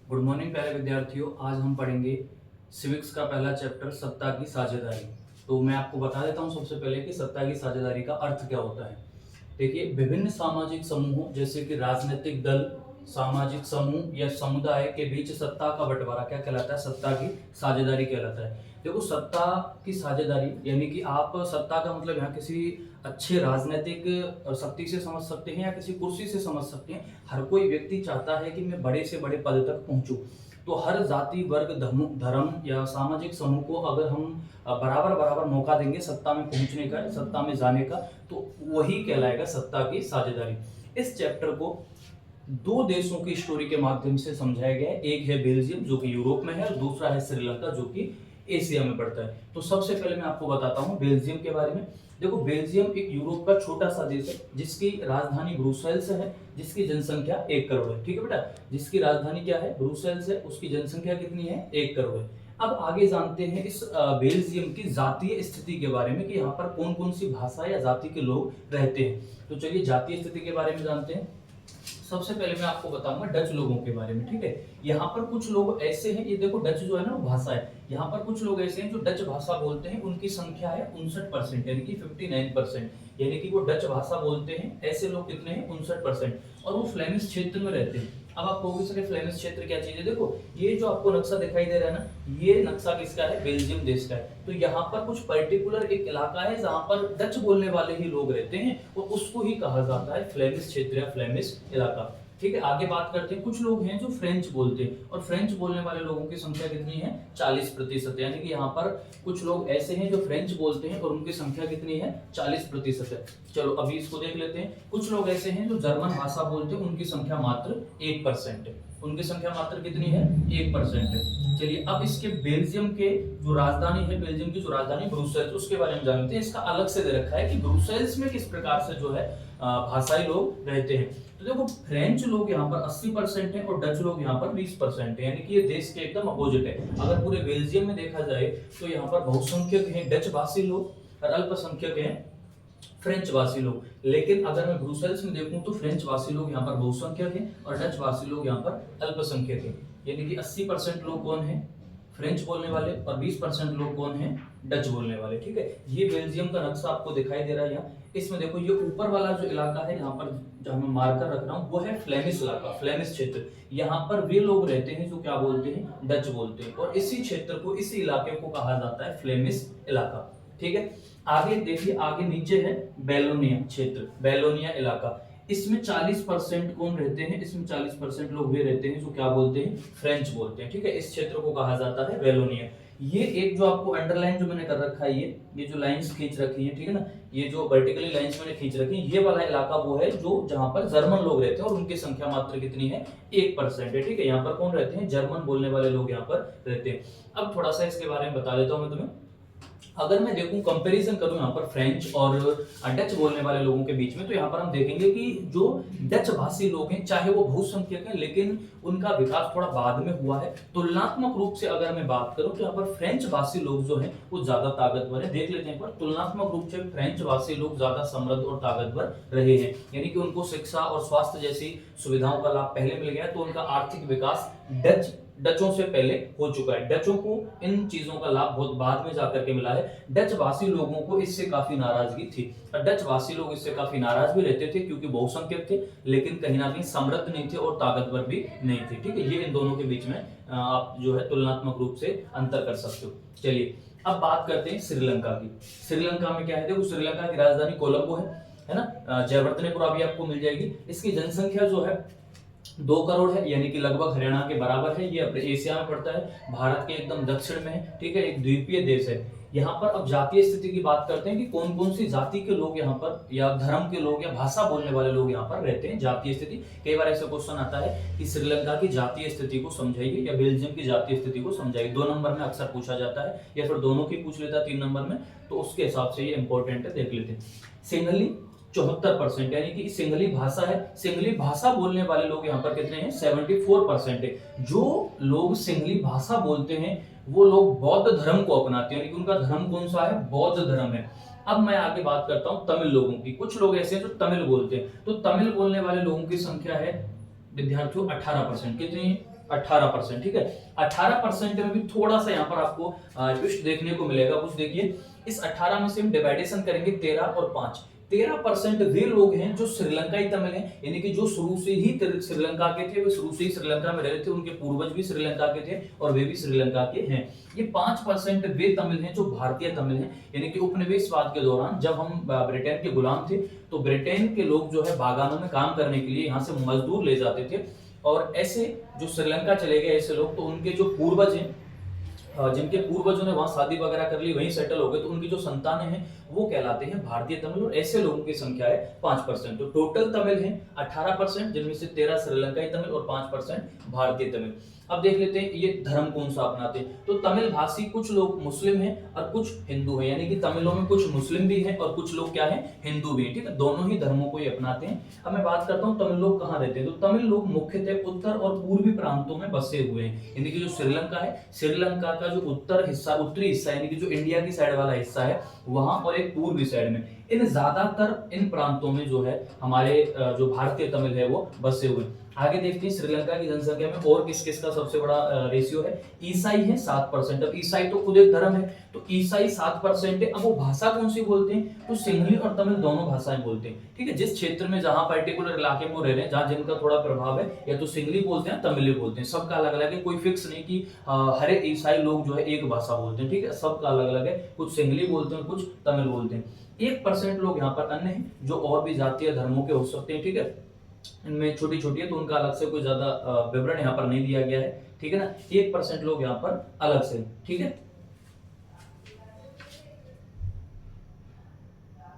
Good morning प्यारे विद्यार्थियों। आज हम पढ़ेंगे सिविक्स का पहला चैप्टर सत्ता की साझेदारी। तो मैं आपको बता देता हूं सबसे पहले कि सत्ता की साझेदारी का अर्थ क्या होता है। देखिए, विभिन्न सामाजिक समूहों जैसे कि राजनीतिक दल, सामाजिक समूह या समुदाय के बीच सत्ता का बंटवारा क्या कहलाता है? सत्ता की साझेदारी कहलाता है। देखो, सत्ता की साझेदारी यानी कि आप सत्ता का मतलब यहाँ किसी अच्छे राजनीतिक शक्ति से समझ सकते हैं या किसी कुर्सी से समझ सकते हैं। हर कोई व्यक्ति चाहता है कि मैं बड़े से बड़े पद तक पहुंचूं। तो हर जाति वर्ग धर्म या सामाजिक समूह को अगर हम बराबर बराबर मौका देंगे सत्ता में पहुंचने का, सत्ता में जाने का, तो वही कहलाएगा सत्ता की साझेदारी। इस चैप्टर को दो देशों की स्टोरी के माध्यम से समझाया गया है। एक है बेल्जियम जो कि यूरोप में है और दूसरा है श्रीलंका जो कि एशिया में पड़ता है। तो सबसे पहले मैं आपको बताता हूं बेल्जियम के बारे में। देखो, बेल्जियम एक यूरोप का छोटा सा देश है जिसकी राजधानी ब्रुसेल्स है, जिसकी जनसंख्या 1 करोड़ है। ठीक है बेटा, जिसकी राजधानी क्या है? ब्रुसेल्स है। उसकी जनसंख्या कितनी है? 1 करोड़ है। अब आगे जानते हैं इस बेल्जियम की जातीय स्थिति के बारे में कि यहाँ पर कौन कौन सी भाषा या जाति के लोग रहते हैं। तो चलिए जातीय स्थिति के बारे में जानते हैं। सबसे पहले मैं आपको बताऊंगा डच लोगों के बारे में। ठीक है, यहाँ पर कुछ लोग ऐसे हैं, ये देखो डच जो है ना वो भाषा है। यहाँ पर कुछ लोग ऐसे हैं जो डच भाषा बोलते हैं, उनकी संख्या है 59% यानी कि 59%, यानी कि वो डच भाषा बोलते हैं। ऐसे लोग कितने हैं? 59%। और वो फ्लेमिश क्षेत्र में रहते हैं। अब आप कहोगे सर फ्लेमिश क्षेत्र क्या चीज है? देखो, ये जो आपको नक्शा दिखाई दे रहा है ना, ये नक्शा किसका है? बेल्जियम देश का है। तो यहाँ पर कुछ पर्टिकुलर एक इलाका है जहां पर डच बोलने वाले ही लोग रहते हैं और उसको ही कहा जाता है फ्लेमिश क्षेत्र या फ्लेमिश इलाका। ठीक है, आगे बात करते हैं। कुछ लोग हैं जो फ्रेंच बोलते हैं और फ्रेंच बोलने वाले लोगों की संख्या कितनी है? 40%, यानी कि यहाँ पर कुछ लोग ऐसे हैं जो फ्रेंच बोलते हैं और उनकी संख्या कितनी है? 40% है। चलो अभी इसको देख लेते हैं। कुछ लोग ऐसे हैं जो जर्मन भाषा बोलते हैं, उनकी संख्या मात्र 1% है। उनकी संख्या मात्र कितनी है? 1% है। चलिए अब इसके बेल्जियम के जो राजधानी है, बेल्जियम की जो राजधानी ब्रुसेल्स, उसके बारे में जानते हैं। इसका अलग से दे रखा है कि ब्रुसेल्स में किस प्रकार से जो है भाषाई लोग रहते हैं। तो देखो, फ्रेंच लोग यहाँ पर 80% है और डच लोग यहाँ पर 20% है, यानी कि ये देश के एकदम अपोजिट है। अगर पूरे बेल्जियम में देखा जाए तो यहाँ पर बहुसंख्यक हैं डच भाषी लोग और अल्पसंख्यक हैं फ्रेंच भाषी लोग। लेकिन अगर मैं ब्रुसेल्स में देखूं तो फ्रेंच भाषी लोग यहाँ पर बहुसंख्यक हैं और डच भाषी लोग यहाँ पर अल्पसंख्यक हैं। यानी कि 80% लोग कौन है? फ्रेंच बोलने वाले और 20% लोग कौन है? डच बोलने वाले। ठीक है, ये बेल्जियम का नक्शा आपको दिखाई दे रहा है यहाँ। इसमें देखो, ये ऊपर वाला जो इलाका है यहाँ पर जहां मैं मार्कर रख रहा हूँ वो है फ्लेमिश इलाका, फ्लेमिश क्षेत्र। यहाँ पर वे लोग रहते हैं जो क्या बोलते हैं? डच बोलते हैं। और इसी क्षेत्र को, इसी इलाके को कहा जाता है फ्लेमिश इलाका। ठीक है, आगे देखिए, आगे नीचे है बेलोनिया क्षेत्र, बेलोनिया इलाका। इसमें 40% कौन रहते हैं? इसमें 40% लोग वे रहते हैं जो क्या बोलते हैं? फ्रेंच बोलते हैं। ठीक है, इस क्षेत्र को कहा जाता है बेलोनिया। ये एक जो आपको अंडरलाइन जो मैंने कर रखा है, ये जो लाइंस खींच रखी है, ठीक है ना, ये जो वर्टिकली लाइंस मैंने खींच रखी है, ये वाला इलाका वो है जो जहां पर जर्मन लोग रहते हैं और उनकी संख्या मात्र कितनी है? 1% है। ठीक है, यहाँ पर कौन रहते हैं? जर्मन बोलने वाले लोग यहाँ पर रहते हैं। अब थोड़ा सा इसके बारे में बता देता हूं मैं तुम्हें। अगर मैं देखूं, कंपैरिजन करूं यहाँ पर फ्रेंच और डच बोलने वाले लोगों के बीच में, तो यहाँ पर हम देखेंगे कि जो डच भाषी लोग हैं, चाहे वो बहुसंख्यक हैं, लेकिन उनका विकास थोड़ा बाद में हुआ है। तुलनात्मक रूप से अगर मैं बात करूं तो यहाँ पर फ्रेंच भाषी लोग जो हैं वो ज्यादा ताकतवर है। देख लेते हैं पर तुलनात्मक रूप से फ्रेंच भाषी लोग ज्यादा समृद्ध और ताकतवर रहे हैं, यानी कि उनको शिक्षा और स्वास्थ्य जैसी सुविधाओं का लाभ पहले मिल गया है। तो उनका आर्थिक विकास डचों से पहले हो चुका है। डचों को इन चीजों का लाभ बहुत बाद में जाकर के मिला है। डच भाषी लोगों को इससे काफी नाराजगी थी और डच भाषी लोग इससे काफी नाराज भी रहते थे क्योंकि बहुसंख्यक थे, लेकिन कहीं ना कहीं समृद्ध नहीं थे और ताकतवर भी नहीं थे। ठीक है, ये इन दोनों के बीच में आप जो है तुलनात्मक रूप से अंतर कर सकते हो। चलिए अब बात करते हैं श्रीलंका की। श्रीलंका में क्या है? देखो, श्रीलंका की राजधानी कोलंबो है ना, जयवर्धनेपुरा भी आपको मिल जाएगी। इसकी जनसंख्या जो है 2 करोड़ है, यानी कि लगभग हरियाणा के बराबर है। ये अपने एशिया में पड़ता है, भारत के एकदम दक्षिण में है। ठीक है, एक द्वीपीय देश है। यहाँ पर अब जातीय स्थिति की बात करते हैं कि कौन कौन सी जाति के लोग यहाँ पर, या धर्म के लोग या भाषा बोलने वाले लोग यहाँ पर रहते हैं। जातीय स्थिति, कई बार ऐसा क्वेश्चन आता है कि श्रीलंका की जातीय स्थिति को समझाइए या बेल्जियम की जातीय स्थिति को समझाइए। 2 नंबर में अक्सर पूछा जाता है, या फिर दोनों की पूछ लेता है 3 नंबर में, तो उसके हिसाब से ये इंपॉर्टेंट है, देख लेते हैं। सिंहली 74%, यानी कि सिंहली भाषा है। सिंहली भाषा बोलने वाले लोग यहाँ पर कितने हैं? 74% है। जो लोग सिंहली भाषा बोलते हैं वो लोग बौद्ध धर्म को अपनाते हैं, यानी कि उनका धर्म कौन सा है? बौद्ध धर्म है। अब मैं आगे बात करता हूं तमिल लोगों की। कुछ लोग ऐसे हैं जो तमिल बोलते हैं। तो तमिल बोलने वाले लोगों की संख्या है विद्यार्थियों 18%। कितनी? 18%, ठीक है। 18% में भी थोड़ा सा यहाँ पर आपको ट्विस्ट देखने को मिलेगा। कुछ देखिए, इस 18 में से हम डिवाइडेशन करेंगे 13 और 5। 13% वे लोग हैं जो श्रीलंकाई तमिल हैं, यानी कि जो शुरू से ही श्रीलंका के थे, वे शुरू से ही श्रीलंका में रह रहे थे, उनके पूर्वज भी श्रीलंका के थे और वे भी श्रीलंका के हैं। ये 5% वे तमिल हैं जो भारतीय तमिल हैं, यानी कि उपनिवेशवाद के दौरान जब हम ब्रिटेन के गुलाम थे तो ब्रिटेन के लोग जो है बागानों में काम करने के लिए यहाँ से मजदूर ले जाते थे, और ऐसे जो श्रीलंका चले गए ऐसे लोग, तो उनके जो पूर्वज हैं, जिनके पूर्वजों ने वहां शादी वगैरह कर ली, वहीं सेटल हो गए, तो उनकी जो संतानें हैं वो कहलाते हैं भारतीय तमिल, और ऐसे लोगों की संख्या है 5%। तो टोटल तमिल है 18%, जिनमें से 13 श्रीलंकाई तमिल और 5% भारतीय तमिल। अब देख लेते हैं ये धर्म कौन सा अपनाते हैं। तो तमिल भाषी कुछ लोग मुस्लिम हैं और कुछ हिंदू हैं, यानी कि तमिलों में कुछ मुस्लिम भी हैं और कुछ लोग क्या हैं, हिंदू भी हैं, ठीक है। दोनों ही धर्मों को ये अपनाते हैं। अब मैं बात करता हूँ तमिल लोग कहाँ रहते हैं। तो तमिल लोग मुख्यतः उत्तर और पूर्वी प्रांतों में बसे हुए हैं, यानी कि जो श्रीलंका है, श्रीलंका का जो उत्तरी हिस्सा यानी कि जो इंडिया की साइड वाला हिस्सा है वहां, और एक पूर्वी साइड में, इन ज्यादातर इन प्रांतों में जो है हमारे जो भारतीय तमिल है वो बसे हुए हैं। आगे देखते हैं श्रीलंका की जनसंख्या में और किस किस का सबसे बड़ा रेशियो है। ईसाई है 7%। अब ईसाई तो खुद एक धर्म है, तो ईसाई 7% है। अब वो भाषा कौन सी बोलते हैं, तो सिंहली और तमिल दोनों भाषाएं बोलते हैं, ठीक है। जिस क्षेत्र में जहां पर्टिकुलर इलाके में रह रहे हैं, जहां जिनका थोड़ा प्रभाव है, या तो सिंहली बोलते हैं तमिल बोलते हैं। सबका अलग अलग है, कोई फिक्स नहीं कि हर एक ईसाई लोग जो है एक भाषा बोलते हैं, ठीक है। सबका अलग अलग है, कुछ सिंहली बोलते हैं, कुछ तमिल बोलते हैं। 1% लोग यहाँ पर अन्य हैं, जो और भी जातीय धर्मों के हो सकते हैं, ठीक है। इनमें छोटी छोटी है तो उनका अलग से कोई ज्यादा विवरण यहाँ पर नहीं दिया गया है, ठीक है ना। 1% लोग यहाँ पर अलग से, ठीक है।